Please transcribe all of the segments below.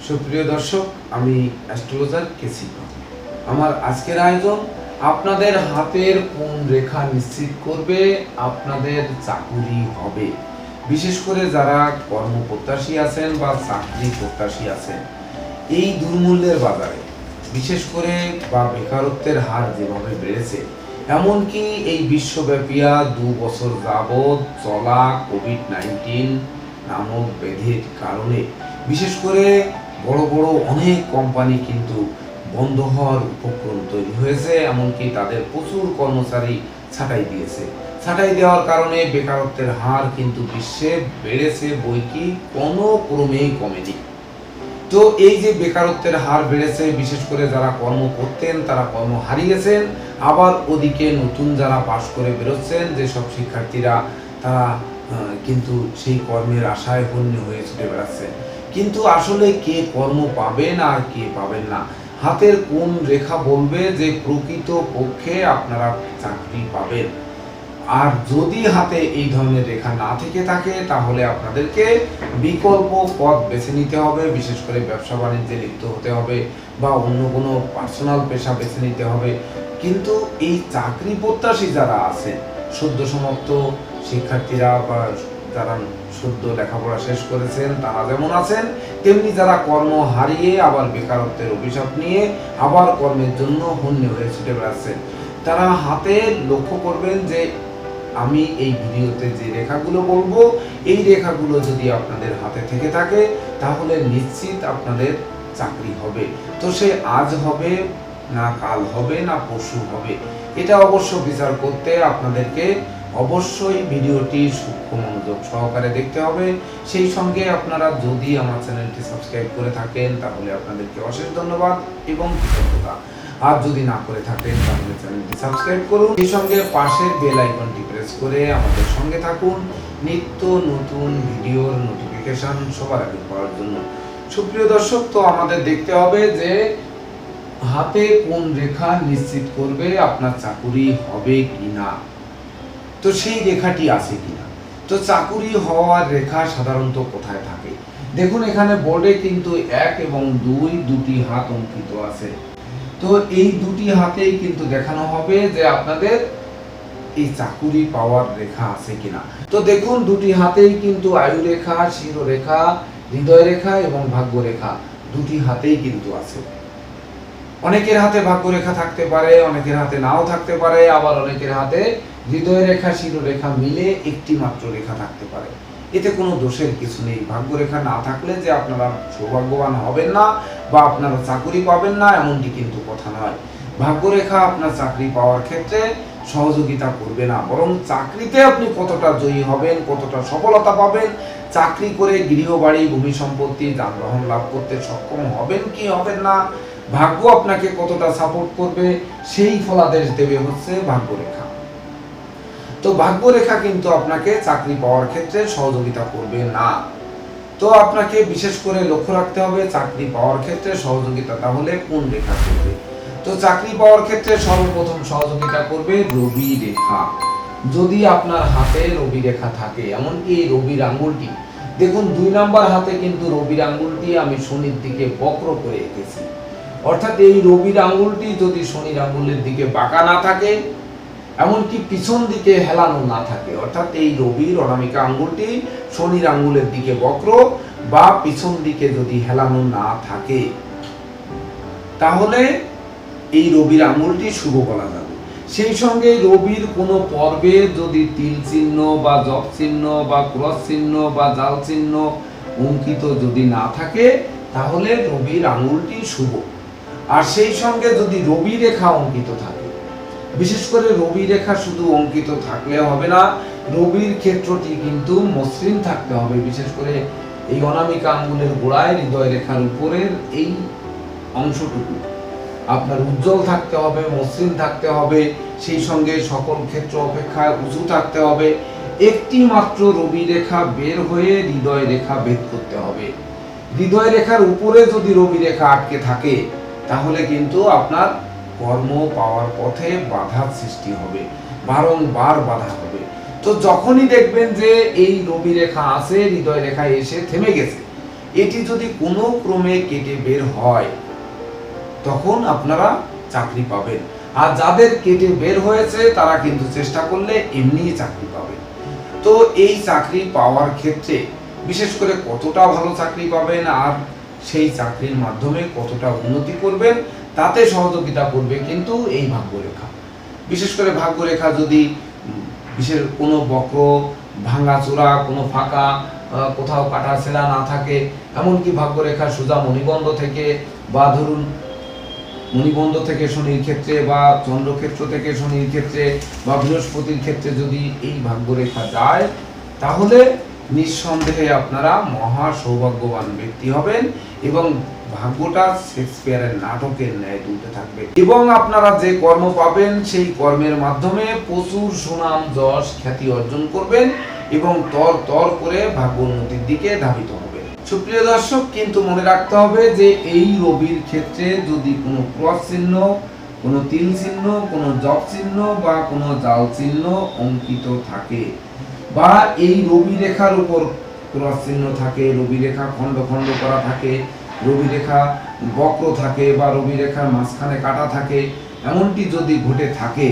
সুপ্রিয় দর্শক, আমি অ্যাস্ট্রোলজার কেসি। আমার আজকের আয়োজন আপনাদের হাতের কোন রেখা নিশ্চিত করবে আপনাদের চাকুরি হবে। বিশেষ করে যারা কর্মপ্রত্যাশী আছেন বা চাকরি প্রত্যাশী আছেন, এই দুর্মূল্যের বাজারে বিশেষ করে বা বেকারত্বের হার যেভাবে বেড়েছে, এমনকি এই বিশ্বব্যাপীয়া 2 বছর যাবৎ চলা কোভিড-19 নামক ব্যাধির কারণে বিশেষ করে বড় বড় অনেক কোম্পানি কিন্তু বন্ধ হওয়ার উপক্রম তৈরি হয়েছে। এমনকি তাদের প্রচুর কর্মচারী ছাঁটাই দিয়েছে। ছাঁটাই দেওয়ার কারণে বেকারত্বের হার কিন্তু বিশ্বে বেড়েছে বইকি কোনো ক্রমেই কমেনি। তো এই যে বেকারত্বের হার বেড়েছে, বিশেষ করে যারা কর্ম করতেন তারা কর্ম হারিয়েছেন, আবার ওদিকে নতুন যারা পাশ করে বেরোচ্ছেন যেসব শিক্ষার্থীরা, তারা কিন্তু সেই কর্মের আশায় হন্য হয়ে ছুটে বেড়াচ্ছেন। কিন্তু আসলে কে কর্ম পাবেন আর কে পাবেন না, হাতের কোন রেখা বলবে যে প্রকৃত পক্ষে আপনারা চাকরি পাবেন। আর যদি হাতে এই ধরনের রেখা না থেকে থাকে তাহলে আপনাদেরকে বিকল্প পথ বেছে নিতে হবে। বিশেষ করে ব্যবসা বাণিজ্যে লিপ্ত হতে হবে বা অন্য কোনো পার্সোনাল পেশা বেছে নিতে হবে। কিন্তু এই চাকরি প্রত্যাশী যারা আছেন, সদ্য সমাপ্ত শিক্ষার্থীরা বা যারা সদ্য লেখাপড়া শেষ করেছেন তারা যেমন আছেন, তেমনি যারা কর্ম হারিয়ে আবার বেকারত্বের অভিশাপ নিয়ে আবার কর্মের জন্য হন্য হয়ে ছুটে বেড়াচ্ছেন, তারা হাতে লক্ষ্য করবেন যে আমি এই ভিডিওতে যে রেখাগুলো বলবো, এই রেখাগুলো যদি আপনাদের হাতে থেকে থাকে তাহলে নিশ্চিত আপনাদের চাকরি হবে। তো সে আজ হবে না কাল হবে না পরশু হবে, এটা অবশ্য বিচার করতে আপনাদেরকে অবশ্যই ভিডিওটি সূক্ষ্ম মনোযোগ সহকারে দেখতে হবে। সেই সঙ্গে আপনারা যদি আমার চ্যানেলটি সাবস্ক্রাইব করে থাকেন তাহলে আপনাদেরকে অশেষ ধন্যবাদ এবং কৃতজ্ঞতা। আর যদি না করে থাকেন তাহলে চ্যানেলটি সাবস্ক্রাইব করুন, সেই সঙ্গে পাশের বেল আইকনটি প্রেস করে আমাদের সঙ্গে থাকুন নিত্য নতুন ভিডিওর নোটিফিকেশন সবার আগে পাওয়ার জন্য। সুপ্রিয় দর্শক, তো আমাদের দেখতে হবে যে হাতে কোন রেখা নিশ্চিত করবে আপনার চাকুরি হবে কিনা, তো সেই রেখাটি আছে কিনা। তো চাকুরি হওয়ার রেখা সাধারণত কোথায় থাকে দেখুন, এখানে বোর্ডে কিন্তু 1 এবং 2 দুটি হাত অঙ্কিত আছে। তো এই দুটি হাতেই কিন্তু দেখানো হবে যে আপনাদের এই চাকুরি পাওয়ার রেখা আছে কিনা। তো দেখুন, দুটি হাতেই কিন্তু আয়ু রেখা, শিরোরেখা, হৃদয় রেখা এবং ভাগ্য রেখা দুটি হাতেই কিন্তু আছে। অনেকের হাতে ভাগ্য রেখা থাকতে পারে, অনেকের হাতে নাও থাকতে পারে, আবার অনেকের হাতে হৃদয় রেখা, শিরোরেখা মিলে একটি মাত্র রেখা থাকতে পারে। এতে কোনো দোষের কিছু নেই। ভাগ্য রেখা না থাকলে যে আপনারা সৌভাগ্যবান হবেন না বা আপনারা চাকরি পাবেন না এমনটি কিন্তু কথা নয়। ভাগ্য রেখা আপনার চাকরি পাওয়ার ক্ষেত্রে সহযোগিতা করবে না, বরং চাকরিতে আপনি কতটা জয়ী হবেন, কতটা সফলতা পাবেন, চাকরি করে গৃহবাড়ি, ভূমি সম্পত্তি, যানবাহন লাভ করতে সক্ষম হবেন কি হবেন না, ভাগ্য আপনাকে কতটা সাপোর্ট করবে, সেই ফলাদেশ দেবে হচ্ছে ভাগ্য রেখা। তো ভাগ্য রেখা কিন্তু আপনাকে চাকরি পাওয়ার ক্ষেত্রে সহযোগিতা করবে না। তো আপনাকে বিশেষ করে লক্ষ্য রাখতে হবে চাকরি পাওয়ার ক্ষেত্রে সহযোগিতা তাহলে কোন রেখা করবে। তো চাকরি পাওয়ার ক্ষেত্রে সর্বপ্রথম সহযোগিতা করবে রবি রেখা। যদি আপনার হাতে রবি রেখা থাকে, এমনকি এই রবির আঙ্গুলটি দেখুন, 2 নাম্বার হাতে কিন্তু রবির আঙ্গুলটি আমি শনির দিকে বক্র করে এঁকেছি। অর্থাৎ এই রবির আঙ্গুলটি যদি শনির আঙ্গুলের দিকে বাঁকা না থাকে, এমনকি পিছন দিকে হেলানো না থাকে, অর্থাৎ এই রবির অনামিকা আঙ্গুলটি শনির আঙ্গুলের দিকে বক্র বা পিছন দিকে যদি হেলানো না থাকে, তাহলে এই রবির আঙ্গুলটি শুভ বলা যাবে। সেই সঙ্গে রবির কোনো পর্বে যদি তিল চিহ্ন বা জপ চিহ্ন বা ক্রস চিহ্ন বা জাল চিহ্ন অঙ্কিত যদি না থাকে তাহলে রবির আঙ্গুলটি শুভ। আর সেই সঙ্গে যদি রবি রেখা অঙ্কিত থাকে, বিশেষ করে রবি রেখা শুধু অঙ্কিত থাকলে হবে না, রবির ক্ষেত্রটি কিন্তু মসৃণ থাকতে হবে। বিশেষ করে এই অনামিকা আঙ্গুলের গোড়ায় হৃদয় রেখার উপরের এই অংশটুকু আপনার উজ্জ্বল থাকতে হবে, মসৃণ থাকতে হবে, সেই সঙ্গে সকল ক্ষেত্র অপেক্ষায় উঁচু থাকতে হবে। একটি মাত্র রবি রেখা বের হয়ে হৃদয় রেখা ভেদ করতে হবে। হৃদয় রেখার উপরে যদি রবি রেখা আটকে থাকে তাহলে কিন্তু আপনার কর্ম পাওয়ার পথে বাধার সৃষ্টি হবে, বারংবার বাধা হবে। তো যখনই দেখবেন যে এই রবি রেখা আছে, হৃদয় রেখায় এসে থেমে গেছে, এটি যদি কোনো ক্রমে কেটে বের হয় তখন আপনারা চাকরি পাবেন। আর যাদের কেটে বের হয়েছে তারা কিন্তু চেষ্টা করলে এমনিই চাকরি পাবেন। তো এই চাকরি পাওয়ার ক্ষেত্রে বিশেষ করে কতটা ভালো চাকরি পাবেন আর সেই চাকরির মাধ্যমে কতটা উন্নতি করবেন তাতে সহযোগিতা করবে কিন্তু এই ভাগ্যরেখা। বিশেষ করে ভাগ্যরেখা যদি বিশেষ কোনো বক্র, ভাঙাচোরা, কোনো ফাঁকা, কোথাও কাটা ছেঁড়া না থাকে, এমনকি ভাগ্যরেখা সোজা মণিবন্ধ থেকে বা ধরুন মণিবন্ধ থেকে শনির ক্ষেত্রে বা চন্দ্রক্ষেত্র থেকে শনির ক্ষেত্রে বা বৃহস্পতির ক্ষেত্রে যদি এই ভাগ্যরেখা যায় তাহলে নিঃসন্দেহে আপনারা মহা সৌভাগ্যবান ব্যক্তি হবেন এবং ভাগ্যটা শেক্সপিয়ারের নাটকের ন্যায় দুলতে থাকবে এবং আপনারা যে কর্ম পাবেন সেই কর্মের মাধ্যমে প্রচুর সুনাম, যশ, খ্যাতি অর্জন করবেন এবং তর করে ভাগ্য উন্নতির দিকে ধাবিত হবে। সুপ্রিয় দর্শক, কিন্তু মনে রাখতে হবে যে এই রবির ক্ষেত্রে যদি কোনো ক্রস চিহ্ন, কোনো তিল চিহ্ন, কোনো জপ চিহ্ন বা কোনো জাল চিহ্ন অঙ্কিত থাকে বা এই রবি রেখার উপর ক্রস চিহ্ন থাকে, রবি রেখা খণ্ড খণ্ড করা থাকে, রবি রেখা বক্র থাকে বা রবি রেখার মাঝখানে কাটা থাকে, এমনটি যদি ঘটে থাকে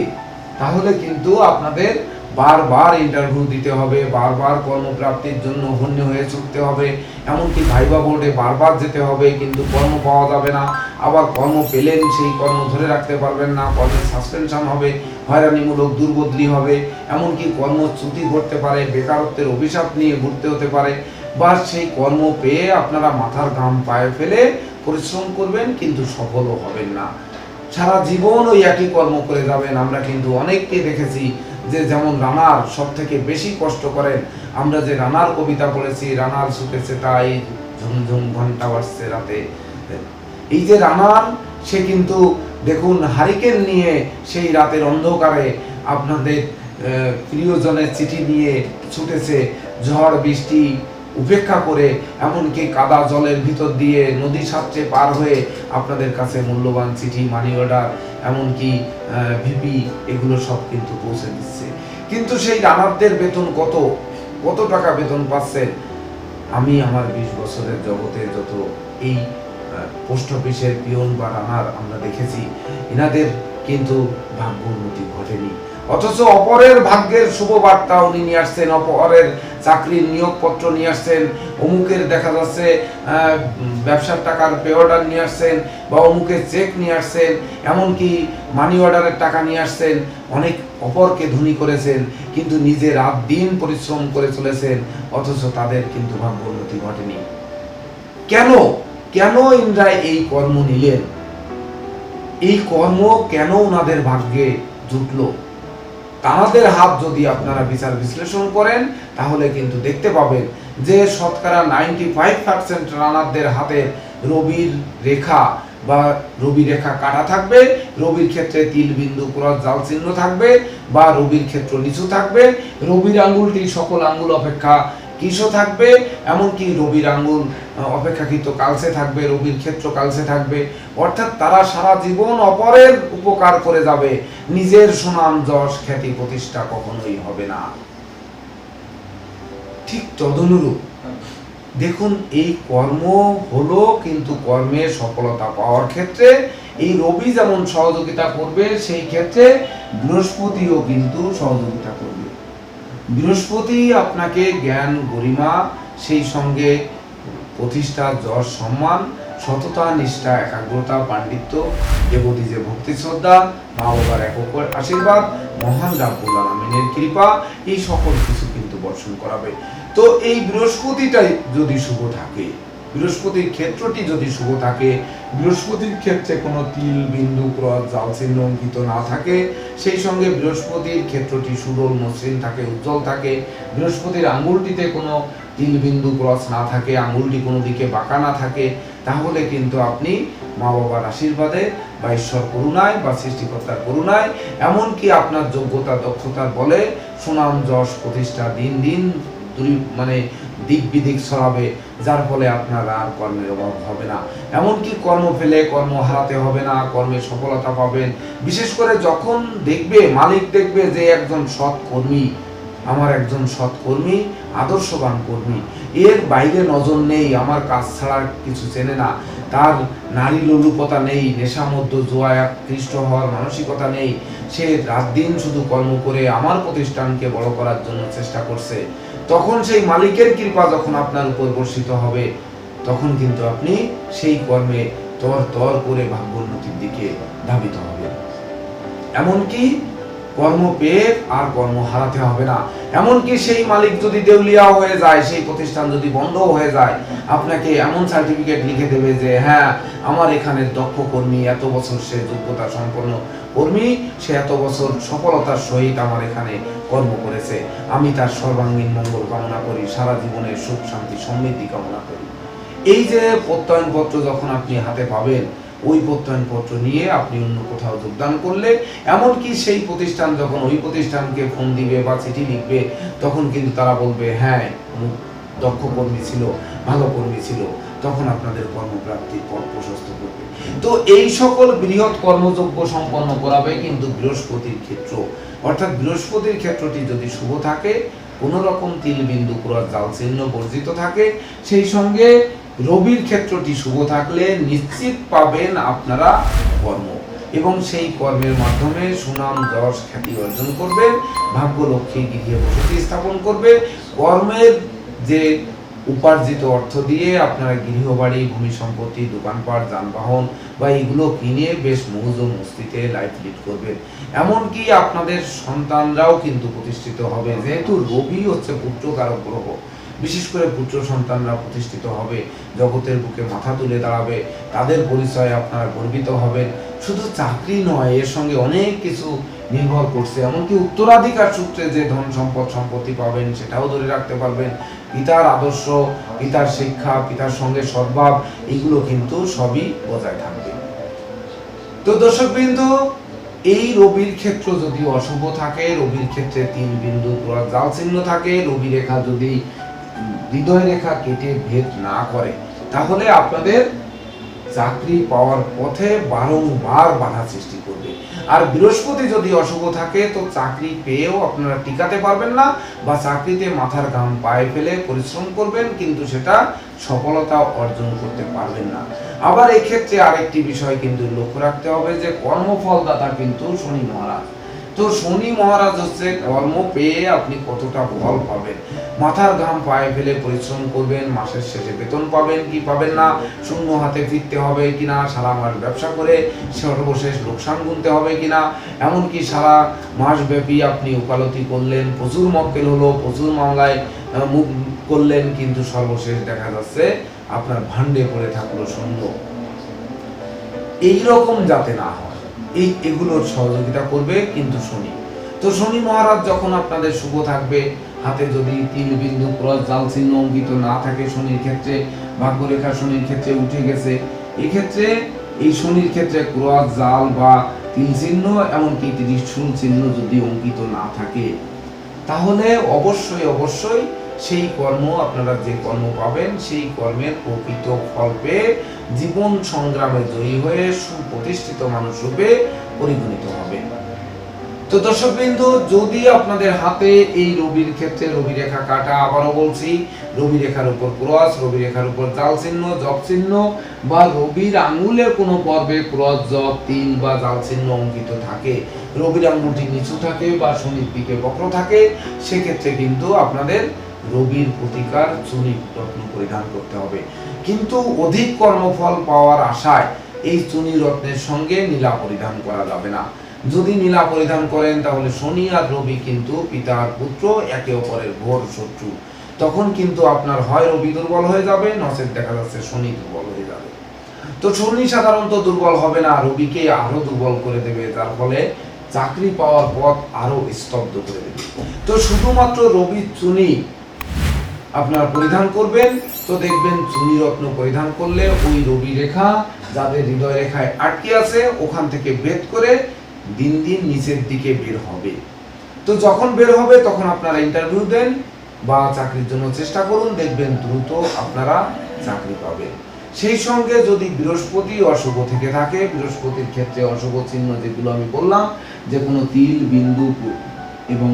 তাহলে কিন্তু আপনাদের বারবার ইন্টারভিউ দিতে হবে, বারবার কর্মপ্রাপ্তির জন্য হন্য হয়ে ছুটতে হবে, এমনকি ভাইবা বোর্ডে বারবার যেতে হবে, কিন্তু কর্ম পাওয়া যাবে না। আবার কর্ম পেলেন সেই কর্ম ধরে রাখতে পারবেন না, কর্মের সাসপেনশন হবে, হয়রানিমূলক দুর্বদলি হবে, এমনকি কর্মচ্যুতি ঘটতে পারে, বেকারত্বের অভিশাপ নিয়ে ঘুরতে হতে পারে, বা সেই কর্ম পেয়ে আপনারা মাথার ঘাম পায়ে ফেলে পরিশ্রম করবেন কিন্তু সফলও হবেন না, সারা জীবন ওই একই কর্ম করে যাবেন। আমরা কিন্তু অনেককে দেখেছি যে যেমন রানার সব থেকে বেশি কষ্ট করেন। আমরা যে রানার কবিতা পড়েছি, রানার শুকেছে তাই ঝুমঝুম ঘন্টা বাজছে রাতে, এই যে রানার সে কিন্তু দেখুন হারিকেন নিয়ে সেই রাতের অন্ধকারে আপনাদের প্রিয়জনের চিঠি নিয়ে ছুটেছে, ঝড় বৃষ্টি উপেক্ষা করে, এমনকি কাদা জলের ভিতর দিয়ে নদী সাঁতরে পার হয়ে আপনাদের কাছে মূল্যবান চিঠি, মানি অর্ডার, এমনকি ভিপি এগুলো সব কিন্তু পৌঁছে দিচ্ছে। কিন্তু সেই রানারদের বেতন কত টাকা বেতন পাচ্ছেন? আমি আমার 20 বছরের জগতে যত এই পোস্ট অফিসের পিয়ন বা রানার আমরা দেখেছি, এনাদের কিন্তু ভাগ্য উন্নতি ঘটেনি, অথচ অপরের ভাগ্যের শুভ বার্তা উনি নিয়ে আসছেন, অপরের চাকরির নিয়োগপত্র নিয়ে আসছেন, অমুকের দেখা যাচ্ছে ব্যবসার টাকার পে অর্ডার নিয়ে আসছেন বা অমুকের চেক নিয়ে আসছেন, এমনকি মানি অর্ডারের টাকা নিয়ে আসছেন, অনেক অপরকে ধনী করেছেন, কিন্তু নিজে রাত দিন পরিশ্রম করে চলেছেন, অথচ তাদের কিন্তু ভাগ্য উন্নতি ঘটেনি। কেন ইন্দ্রা এই কর্ম নিলেন? এই কর্ম কেন ওনাদের ভাগ্যে জুটলো? তাদের হাত যদি আপনারা বিচার বিশ্লেষণ করেন তাহলে কিন্তু দেখতে পাবেন যে শতকরা 95% রানারদের হাতে রবির রেখা বা রবি রেখা কাটা থাকবে, রবির ক্ষেত্রে তিল বিন্দু ক্রস জাল চিহ্ন থাকবে বা রবির ক্ষেত্র নিচু থাকবে, রবির আঙ্গুলটি সকল আঙ্গুল অপেক্ষা কিসও থাকবে, এমনকি রবির আঙ্গুল অপেক্ষাকৃত কালসে থাকবে, রবির ক্ষেত্র কালসে থাকবে, অর্থাৎ তারা সারা জীবন অপরের উপকার করে যাবে, নিজের সুনাম, যশ, খ্যাতি, প্রতিষ্ঠা কখনোই হবে না। ঠিক তদনুরূপ দেখুন এই কর্ম হলো, কিন্তু কর্মের সফলতা পাওয়ার ক্ষেত্রে এই রবি যেমন সহযোগিতা করবে, সেই ক্ষেত্রে বৃহস্পতিও কিন্তু সহযোগিতা করবে। বৃহস্পতি আপনাকে জ্ঞান, গরিমা, সেই সঙ্গে প্রতিষ্ঠা, যশ, সম্মান, সততা, নিষ্ঠা, একাগ্রতা, পাণ্ডিত্য, দেবতী যে ভক্তি শ্রদ্ধা, মা বাবার একক আশীর্বাদ, মহান রাব্বুল আলামিনের কৃপা, এই সকল কিছু কিন্তু বর্ষণ করাবে। তো এই বৃহস্পতিটাই যদি শুভ থাকে, বৃহস্পতির ক্ষেত্রটি যদি শুভ থাকে, বৃহস্পতির ক্ষেত্রে কোনো তিল বিন্দু ক্রস জাল চিহ্ন অঙ্কিত না থাকে, সেই সঙ্গে বৃহস্পতির ক্ষেত্রটি সুদল মসৃণ থাকে, উজ্জ্বল থাকে, বৃহস্পতির আঙ্গুলটিতে কোনো তিল বিন্দু ক্রস না থাকে, আঙ্গুলটি কোনো দিকে বাঁকা না থাকে, তাহলে কিন্তু আপনি মা বাবার আশীর্বাদে বা ঈশ্বর করুণায় বা সৃষ্টিকর্তার করুণায়, এমনকি আপনার যোগ্যতা দক্ষতার বলে সুনাম, যশ, প্রতিষ্ঠা দিন দিন দিক বিদিক ছড়াবে, যার ফলে আপনার আর কর্মের অভাব হবে না, এমনকি কর্ম ফেলে কর্ম হারাতে হবে না, কর্মে সফলতা পাবেন। বিশেষ করে যখন দেখবে, মালিক দেখবে যে একজন সৎ কর্মী, আমার একজন সৎ কর্মী, আদর্শবান কর্মী, এর বাইরে নজর নেই, আমার কাজ ছাড়া কিছু চেনে না, তার নারী লোলুপতা নেই, নেশামধ্য জুয়ায় আকৃষ্ট হওয়ার মানসিকতা নেই, সে রাত দিন শুধু কর্ম করে আমার প্রতিষ্ঠানকে বড় করার জন্য চেষ্টা করছে, তখন সেই মালিকের কৃপা যখন আপনার উপর বর্ষিত হবে, তখন কিন্তু আপনি সেই কর্মে তর তর করে ভাগ্যোন্নতির দিকে ধাবিত হবে। এমনকি কর্ম পেয়ে আর কর্ম হারাতে হবে না। এমনকি সেই মালিক যদি দেউলিয়া হয়ে যায়, সেই প্রতিষ্ঠান যদি বন্ধ হয়ে যায়, আপনাকে এমন সার্টিফিকেট লিখে দেবে যে হ্যাঁ, আমার এখানে দক্ষ কর্মী, এত বছর সে যোগ্যতা সম্পন্ন কর্মী, সে এত বছর সফলতার সহিত আমার এখানে কর্ম করেছে, আমি তার সর্বাঙ্গীন মঙ্গল কামনা করি, সারা জীবনের সুখ শান্তি সমৃদ্ধি কামনা করি। এই যে প্রত্যয়নপত্র যখন আপনি হাতে পাবেন, ওই প্রত্যয়নপত্র নিয়ে আপনি অন্য কোথাও যোগদান করলে, এমনকি সেই প্রতিষ্ঠান যখন ওই প্রতিষ্ঠানকে ফোন দিবে বা চিঠি লিখবে, তখন কিন্তু তারা বলবে হ্যাঁ, দক্ষ কর্মী ছিল, ভালো কর্মী ছিল, তখন আপনাদের কর্মপ্রাপ্তির পথ প্রশস্ত করবে। তো এই সকল বৃহৎ কর্মযজ্ঞ সম্পন্ন করাবে কিন্তু বৃহস্পতির ক্ষেত্র, অর্থাৎ বৃহস্পতির ক্ষেত্রটি যদি শুভ থাকে, কোনো রকম তিল বিন্দু ক্রস জাল চিহ্ন বর্জিত থাকে, সেই সঙ্গে রবির ক্ষেত্রটি শুভ থাকলে নিশ্চিত পাবেন আপনারা কর্ম, এবং সেই কর্মের মাধ্যমে সুনাম যশ খ্যাতি অর্জন করবেন, ভাগ্য লক্ষ্মী গৃহে বসতি স্থাপন করবে, কর্মের যে উপার্জিত অর্থ দিয়ে আপনারা গৃহবাড়ি, ভূমি সম্পত্তি, দোকানপাট, যানবাহন বা এগুলো কিনে বেশ মৌজ মস্তিতে লাইফ লিড করবেন। এমনকি আপনাদের সন্তানরাও কিন্তু প্রতিষ্ঠিত হবে, যেহেতু রবি হচ্ছে পুত্রকারক গ্রহ, বিশেষ করে পুত্র সন্তানরা প্রতিষ্ঠিত হবে, জগতের বুকে মাথা তুলে দাঁড়াবে, তাদের পরিচয়ে আপনারা গর্বিত হবেন। শুধু চাকরি নয়, এর সঙ্গে অনেক কিছু নির্ভর করছে, এমনকি উত্তরাধিকার সূত্রে যে ধন সম্পদ সম্পত্তি পাবেন সেটাও ধরে রাখতে পারবেন। পিতার আদর্শ, পিতার শিক্ষা, পিতার সঙ্গে সদ্ভাব, এগুলো কিন্তু সবই বজায় থাকবে। তো দর্শকবৃন্দ, এই রবির ক্ষেত্র যদি অশুভ থাকে, রবির ক্ষেত্রে তিন বিন্দু ক্রস জাল চিহ্ন থাকে, রবি রেখা যদি হৃদয় রেখা কেটে ভেদ না করে, তাহলে আপনাদের চাকরি পাওয়ার পথে বারংবার বাধা সৃষ্টি করবে। আর বৃহস্পতি যদি অশুভ থাকে, তো চাকরি পেয়েও আপনারা টিকাতে পারবেন না, বা চাকরিতে মাথার ঘাম পায়ে ফেলে পরিশ্রম করবেন, কিন্তু সেটা সফলতা অর্জন করতে পারবেন না। আবার এক্ষেত্রে আরেকটি বিষয় কিন্তু লক্ষ্য রাখতে হবে যে কর্মফলদাতা কিন্তু শনি মহারাজ। তো শনি মহারাজ হচ্ছে কর্ম পেয়ে আপনি কতটা ফল পাবেন, মাথার ঘাম পায়ে ফেলে পরিশ্রম করবেন, মাসের শেষে বেতন পাবেন কি পাবেন না, শূন্য হাতে ফিরতে হবে কিনা, সারা মাস ব্যবসা করে সর্বশেষ লোকসান গুনতে হবে কিনা, এমনকি সারা মাস ব্যাপী আপনি ওকালতি করলেন, প্রচুর মক্কেল হলো, প্রচুর মামলায় মুখ করলেন, কিন্তু সর্বশেষ দেখা যাচ্ছে আপনার ভান্ডে পড়ে থাকলো শূন্য। এইরকম যাতে না হয়, এগুলোর সহযোগিতা করবে কিন্তু শনি। তো শনি মহারাজ যখন আপনাদের শুভ থাকবে, হাতে যদি তিল বিন্দু ক্রস জাল চিহ্ন অঙ্কিত না থাকে শনির ক্ষেত্রে, ভাগ্যরেখা শনির ক্ষেত্রে উঠে গেছে, এক্ষেত্রে এই শনির ক্ষেত্রে ক্রস জাল বা তিল চিহ্ন, এমনকি ত্রিশূল চিহ্ন যদি অঙ্কিত না থাকে, তাহলে অবশ্যই অবশ্যই সেই কর্ম, আপনারা যে কর্ম পাবেন, সেই কর্মের প্রকৃত ফল পেয়ে জীবন সংগ্রামে জয়ী হয়ে সুপ্রতিষ্ঠিত মানুষ রূপে পরিগণিত হবে। তো দর্শকবৃন্দ, যদি আপনাদের হাতে এই রবির ক্ষেত্রে রবি রেখা কাটা, আবারও বলছি, রবি রেখার উপর ক্রস, রবি রেখার উপর জাল চিহ্ন, জপ চিহ্ন, বা রবির আঙ্গুলের কোনো পর্বে ক্রস, জপ, তিল বা জাল চিহ্ন অঙ্কিত থাকে, রবির আঙ্গুলটি নিচু থাকে বা শনির দিকে বক্র থাকে, সেক্ষেত্রে কিন্তু আপনাদের রবির প্রতিকার চুনি রত্ন পরিধান করতে হবে। কিন্তু অধিক কর্মফল পাওয়ার আশায় এই চুনি রত্নের সঙ্গে নীলা পরিধান করা যাবে না। যদি নীলা পরিধান করেন, তাহলে শনি আর রবি কিন্তু পিতা আর পুত্র, একে অপরের ঘোর শত্রু। তখন কিন্তু আপনার হয় রবি দুর্বল হয়ে যাবে, নচেত দেখা যাচ্ছে শনি দুর্বল হয়ে যাবে। তো শনি সাধারণত দুর্বল হবে না, রবিকে আরো দুর্বল করে দেবে, যার ফলে চাকরি পাওয়ার পথ আরো স্তব্ধ করে দেবে। তো শুধুমাত্র রবির চুনি আপনারা পরিধান করবেন, তো দেখবেন চুনি রত্ন পরিধান করলে ওই রবি রেখা যাদের হৃদয় রেখায় আটকে আছে, ওখান থেকে ভেদ করে দিন দিন নিচের দিকে বের হবে। তো যখন বের হবে, তখন আপনারা ইন্টারভিউ দেন বা চাকরির জন্য চেষ্টা করুন, দেখবেন দ্রুত আপনারা চাকরি পাবেন। সেই সঙ্গে যদি বৃহস্পতি অশুভ থেকে থাকে, বৃহস্পতির ক্ষেত্রে অশুভ চিহ্ন যেগুলো আমি বললাম, যে কোনো তিল বিন্দু এবং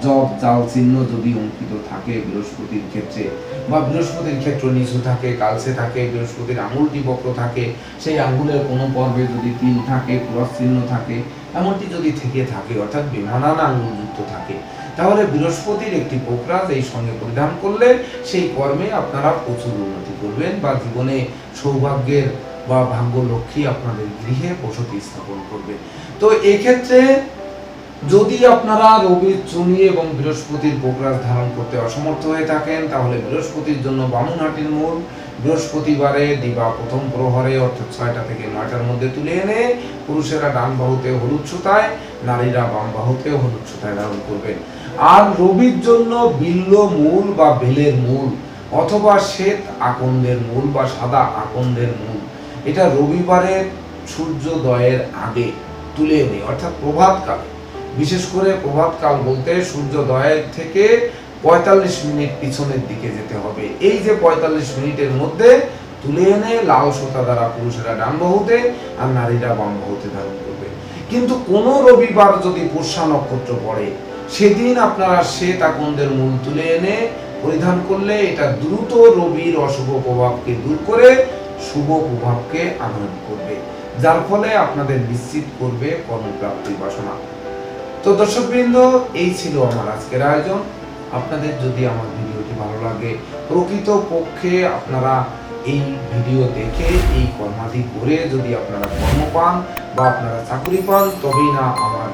জব জাল চিহ্ন যদি অঙ্কিত থাকে বৃহস্পতির ক্ষেত্রে, বা বৃহস্পতির ক্ষেত্র নিচু থাকে, কালসে থাকে, বৃহস্পতির আঙুলটি বক্র থাকে, সেই আঙুলের কোনো পর্বে যদি তিল থাকে, ক্রস চিহ্ন থাকে, এমনটি যদি থেকে থাকে, অর্থাৎ বেমানান আঙুল যুক্ত থাকে, তাহলে বৃহস্পতির একটি পোকরাজ এই সঙ্গে পরিধান করলে সেই কর্মে আপনারা প্রচুর উন্নতি করবেন, বা জীবনে সৌভাগ্যের বা ভাগ্য লক্ষ্মী আপনাদের গৃহে বসতি স্থাপন করবে। তো এক্ষেত্রে যদি আপনারা রবির চুনি এবং বৃহস্পতির পোকরাজ ধারণ করতে অসমর্থ হয়ে থাকেন, তাহলে বৃহস্পতির জন্য বামুনহাটির মূল বৃহস্পতিবারে দিবা প্রথম প্রহরে অর্থাৎ 6টা থেকে 9টার মধ্যে তুলে এনে পুরুষেরা ডান বাহুতে হলুদ সুতায়, নারীরা বাম বাহুতে হলুদ সুতায় ধারণ করবেন। আর রবির জন্য বিল্ল মূল বা বেলের মূল অথবা শ্বেত আকন্দের মূল বা সাদা আকন্দের মূল, এটা রবিবারের সূর্যোদয়ের আগে তুলে এনে, অর্থাৎ প্রভাতকালে, বিশেষ করে প্রভাতকাল বলতে সূর্যোদয়ের থেকে 45 মিনিট পিছনের দিকে যেতে হবে। এই যে 45 মিনিটের মধ্যে তুলে এনে লাল সুতা দ্বারা পুরুষেরা ডান বাহুতে আর নারীরা বাম বাহুতে ধারণ করবে। কিন্তু কোন রবিবার যদি পুষ্যা নক্ষত্র পড়ে, সেদিন আপনারা শ্বেত আকন্দের মূল তুলে এনে পরিধান করলে এটা দ্রুত রবির অশুভ প্রভাবকে দূর করে শুভ প্রভাবকে আনয়ন করবে, যার ফলে আপনাদের নিশ্চিত করবে কর্মপ্রাপ্তির বাসনা। তো দর্শকবৃন্দ, এই ছিল আমার আজকের আয়োজন। আপনাদের যদি আমার ভিডিওটি ভালো লাগে, প্রকৃত পক্ষে আপনারা এই ভিডিও দেখে এই কর্মাদি করে যদি আপনারা কর্ম পান বা আপনারা চাকরি পান, তবেই না আমার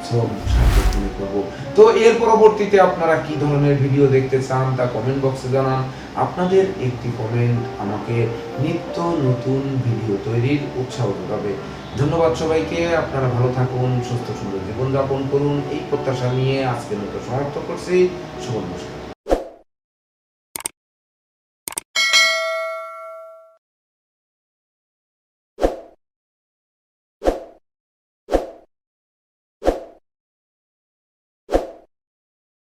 সব সাহায্য করব। তো এর পরবর্তীতে আপনারা কি ধরনের ভিডিও দেখতে চান তা কমেন্ট বক্সে জানান। আপনাদের একটি কমেন্ট আমাকে নিত্য নতুন ভিডিও তৈরির উৎসাহ যোগাবে। ধন্যবাদ সবাইকে। আপনারা ভালো থাকুন, সুস্থ সুন্দর জীবনযাপন করুন, এই প্রত্যাশা নিয়ে আজকের মতো সমাপ্ত করছি। শুভ নমস্কার।